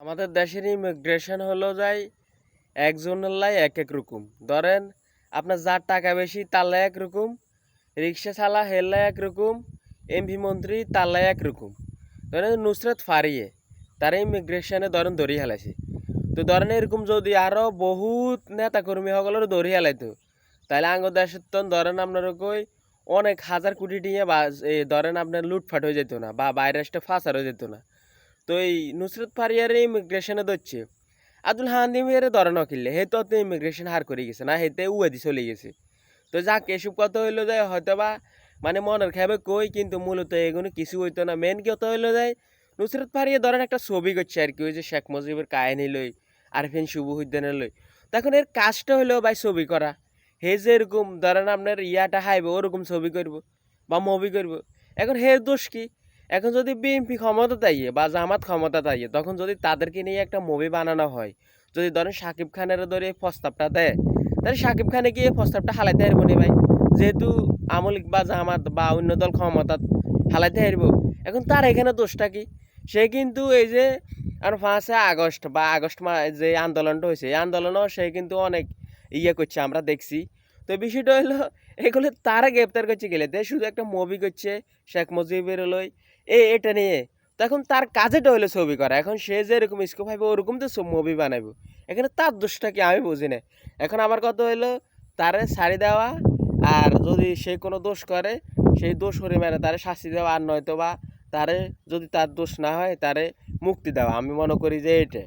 আমাদের দেশের ইমিগ্রেশন হলো যাই একজনের লাই এক এক রকম। ধরেন আপনার যার টাকা বেশি তার লাই একরকম, রিক্সা চালা হের লাই একরকম, এমপি মন্ত্রী তার লাই একরকম। ধরেন নুসরত ফারিয়ে তার ইমিগ্রেশনে ধরেন ধরি হেলাইছে। তো ধরেন এরকম যদি আরও বহুত নেতাকর্মী সকলের ধরি হেলাইতো তাহলে আঙ্গ দেশের তো ধরেন আপনার কই অনেক হাজার কোটি টিয়া বা ধরেন আপনার লুটফাট হয়ে যেত না বা ভাইরাসটা ফাঁসার হয়ে যেত না। তো এই নুসরত ফারিয়ার ইমিগ্রেশনে ধরছে, আব্দুল হান্দিমের ধরে নকিলে হে তো ইমিগ্রেশন হার করে গেছে না, হেতে উয়াদি চলে গেছে। তো যাক এসব কথা হইলো যায় হয়তো বা মানে মনের খাবে কই, কিন্তু মূলত এগুলো কিছু হইতো না। মেন কথা হইলো যায় নুসরত ফারিয়া ধরেন একটা ছবি করছে আর কি, ওই যে শেখ মুজিবের কাহিনী লই আরফিন শুভুদ্দিনের লই। তখন এর কাজটা হইলো ভাই ছবি করা। হে যে এরকম ধরেন আপনার ইয়াটা হাইবে ওরকম ছবি করব বা মুভি করব। এখন হে দোষ কি? এখন যদি বিএনপি ক্ষমতা তাইয়ে বা জামাত ক্ষমতা তাইয়ে তখন যদি তাদেরকে নিয়ে একটা মুভি বানানো হয়, যদি ধরেন শাকিব খানের ধরে এই প্রস্তাবটা দেয়, তাহলে শাকিব খানে কি এই প্রস্তাবটা হালাইতে হারবো নি ভাই? যেহেতু আমলিক বা জামাত বা অন্য দল ক্ষমতা হালাইতে হারব। এখন তার এখানে দোষটা কি? সে কিন্তু এই যে আর 5 আগস্ট বা আগস্ট যে আন্দোলনটা হয়েছে এই আন্দোলনও সে কিন্তু অনেক ইয়ে করছে আমরা দেখছি। তো বিষয়টা হলো এগুলো তারা গ্রেপ্তার করছে গেলে শুধু একটা মুভি করছে শেখ মুজিবের লই এটা নিয়ে। তো এখন তার কাজেটা হলো ছবি করা। এখন সে যে এরকম স্কোপ পাইবে ওরকম তো মুভি বানাইবো। এখানে তার দোষটা কি আমি বুঝি না। এখন আমার কথা হলো তারে ছাড়ি দেওয়া, আর যদি সে কোনো দোষ করে সেই দোষ হরিমানে তারে শাস্তি দেওয়া, আর নয়তো বা তারে যদি তার দোষ না হয় তারে মুক্তি দেওয়া। আমি মনে করি যে এটা